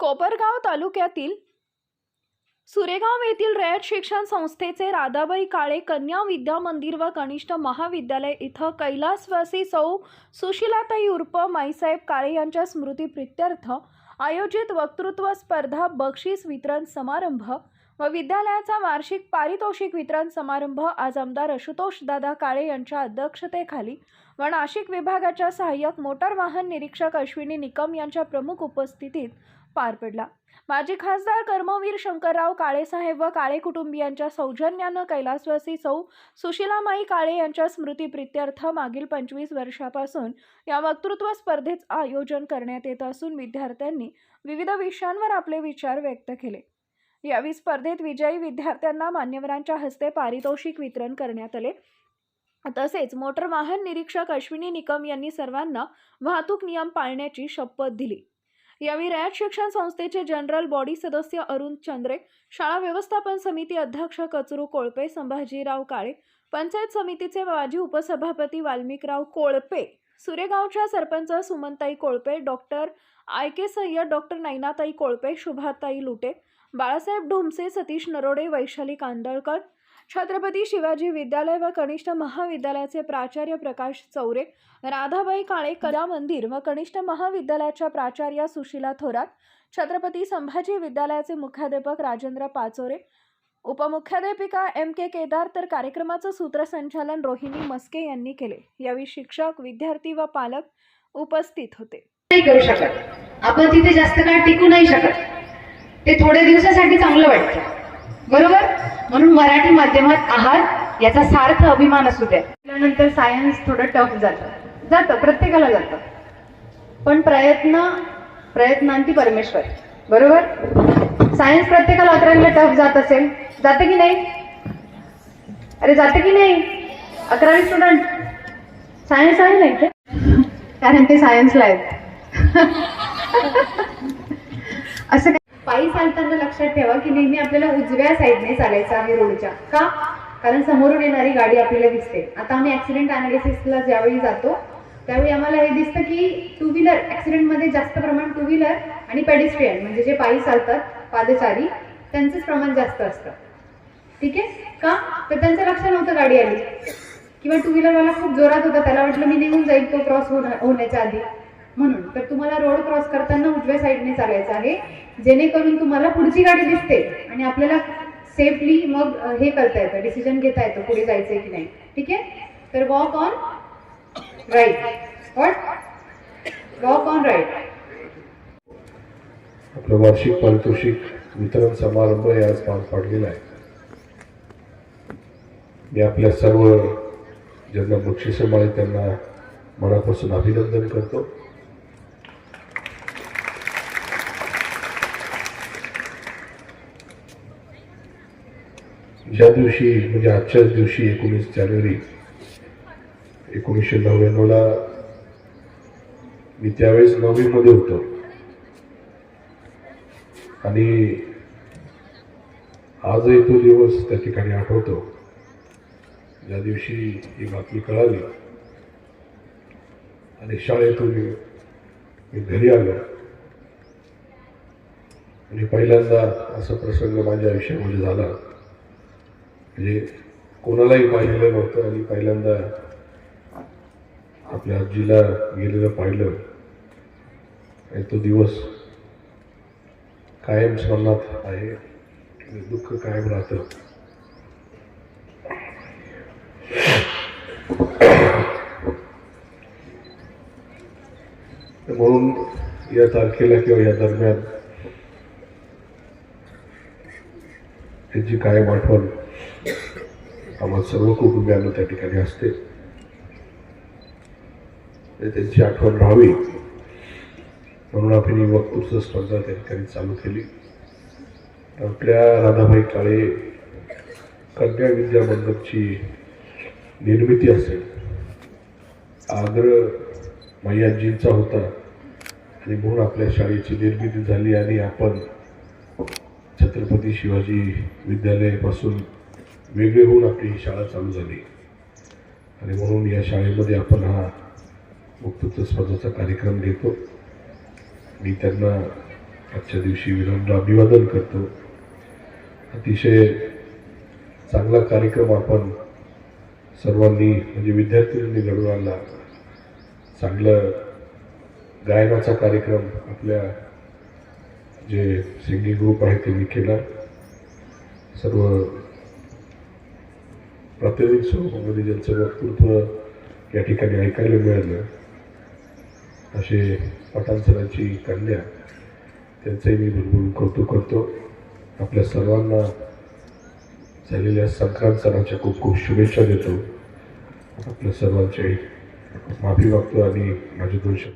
कोपरगाव तालुक्यातील सुरेगाव येथील रयत शिक्षण संस्थेचे राधाबाई काळे कन्या विद्या मंदिर व कनिष्ठ महाविद्यालय इथं कैलासवासी सौ सुशीलाताई उर्फ माईसाहेब काळे यांच्या स्मृतीप्रित्यर्थ आयोजित वक्तृत्व स्पर्धा, बक्षीस वितरण समारंभ व विद्यालयाचा वार्षिक पारितोषिक वितरण समारंभ आज आमदार आशुतोष दादा काळे यांच्या अध्यक्षतेखाली व नाशिक विभागाच्या सहाय्यक मोटार वाहन निरीक्षक अश्विनी निकम यांच्या प्रमुख उपस्थितीत पार पडला। माजी खासदार कर्मवीर शंकरराव काळेसाहेब व काळे कुटुंबियांच्या सौजन्यानं कैलासवासी सौ सुशीलामाई काळे यांच्या स्मृतीप्रित्यर्थ मागील 25 वर्षापासून या वक्तृत्व स्पर्धेचे आयोजन करण्यात येत असून विद्यार्थ्यांनी विविध विषयांवर आपले विचार व्यक्त केले। यावेळी स्पर्धेत विजयी विद्यार्थ्यांना मान्यवरांच्या हस्ते पारितोषिक वितरण करण्यात आले। तसेच मोटार वाहन निरीक्षक अश्विनी निकम यांनी सर्वांना वाहतूक नियम पाळण्याची शपथ दिली। यावेळी रयत शिक्षण संस्थेचे जनरल बॉडी सदस्य अरुण चंद्रे, शाळा व्यवस्थापन समिती अध्यक्ष कचरू कोळपे, संभाजीराव काळे, पंचायत समितीचे माजी उपसभापती वाल्मिकराव कोळपे, सुरेगावच्या सरपंच सुमनताई कोळपे, डॉक्टर आय.के. सय्यद, डॉक्टर नैनाताई कोळपे, शुभाताई लुटे, बाळासाहेब ढोमसे, सतीश नरोडे, वैशाली कांदळकर, छत्रपती शिवाजी विद्यालय व कनिष्ठ महाविद्यालयाचे प्राचार्य प्रकाश चौरे, राधाबाई काळे कला मंदिर व कनिष्ठ महाविद्यालयाच्या प्राचार्य सुशीला थोरात, छत्रपती संभाजी विद्यालयाचे मुख्याध्यापक राजेंद्र पाचोरे, उपमुख्याध्यापिका M.K. केदार, तर कार्यक्रमाचं सूत्रसंचालन रोहिणी मस्के यांनी केले। यावेळी शिक्षक, विद्यार्थी व पालक उपस्थित होते। नाही करू शकत आपण, तिथे जास्त काळ टिकू नाही शकत, ते थोड्या दिवसासाठी चांगलं वाटतं, बरोबर? म्हणून मराठी माध्यमात आहात याचा सार्थ अभिमान असू द्या। त्यानंतर सायन्स थोडं टफ जातं, प्रत्येकाला जातं, पण प्रयत्नांती परमेश्वर, बरोबर? सायन्स प्रत्येकाला 11वीला टफ जात असेल, जातं की नाही? अरे जातं की नाही? 11वी स्टुडंट सायन्स आहे नाही ते, कारण ते सायन्सला आहेत। असं पायी चालताना लक्षात ठेवा की नेहमी आपल्याला उजव्या साईडने चालायचं आहे रोडच्या। का? कारण समोरून येणारी गाडी आपल्याला दिसते। आता आम्ही ऍक्सिडेंट अनालिसिसला ज्यावेळी जातो त्यावेळी आम्हाला हे दिसतं की टू व्हीलर ऍक्सिडेंटमध्ये जास्त प्रमाण टू व्हीलर आणि पेडेस्ट्रियन म्हणजे जे पायी चालतात, पादचारी, त्यांचंच प्रमाण जास्त असतं। ठीक आहे का? तर त्यांचं लक्ष नव्हतं गाडी आली, किंवा टू व्हीलरवाला खूप जोरात होता, त्याला वाटलं मी निघून जाईल तो क्रॉस होण्याच्या आधी, म्हणून तर तुम्हाला रोड क्रॉस करताना उजव्या साईडने चालायचं आहे, जेणेकरून तुम्हाला पुढची गाडी दिसते आणि आपल्याला सेफली मग हे करता येतं, डिसिजन घेता येतं पुढे जायचंय की नाही। ठीक आहे? तर walk on right, walk on right. आपलं वार्षिक पारितोषिक वितरण समारंभ आज पार पडलेला आहे। मी आपल्या सर्व ज्यांना बक्षिसं मिळाली त्यांना मनापासून अभिनंदन करतो। ज्या दिवशी म्हणजे आजच्याच दिवशी 19 जानेवारी 1999ला मी त्यावेळेस 9वी मध्ये होतो आणि आजही तो दिवस त्या ठिकाणी आठवतो, ज्या दिवशी ही बातमी कळाली आणि शाळेतून मी घरी आलो आणि पहिल्यांदा असा प्रसंग माझ्या आयुष्यामध्ये झाला म्हणजे कोणालाही पाहिलेलं नव्हतं आणि पहिल्यांदा आपल्या आजीला गेलेलं पाहिलं आणि तो दिवस कायम स्मरणात आहे, दुःख कायम राहतं। म्हणून या तारखेला किंवा या दरम्यान त्याची कायम आठवण आम्हाला सर्व कुटुंबियांना त्या ठिकाणी असते, त्यांची आठवण राहावी म्हणून आपण ही वक्तृत्व स्पर्धा त्या ठिकाणी चालू केली। आपल्या राधाबाई काळे कन्या विद्या मंदिरची निर्मिती असेल, आग्रह मैयाजींचा होता आणि म्हणून आपल्या शाळेची निर्मिती झाली आणि आपण छत्रपती शिवाजी विद्यालयापासून वेगळे होऊन आपली ही शाळा चालू झाली आणि म्हणून या शाळेमध्ये आपण हा वक्तृत्व स्पर्धेचा कार्यक्रम घेतो। मी त्यांना आजच्या दिवशी विनम्र अभिवादन करतो. अतिशय चांगला कार्यक्रम आपण सर्वांनी म्हणजे विद्यार्थ्यांनी घडवून आणला. चांगलं गायनाचा कार्यक्रम आपल्या जे सिंगिंग ग्रुप आहे त्यांनी केला. सर्व प्रातिनिधिक स्वरूपामध्ये ज्यांचं वक्तृत्व या ठिकाणी ऐकायला मिळालं असे पठाण सरांची कन्या, त्यांचंही मी भरभरून कौतुक करतो. आपल्या सर्वांना झालेल्या संक्रांत सणाच्या खूप खूप शुभेच्छा देतो. आपल्या सर्वांचे माफी मागतो आणि माझे 2 शब्द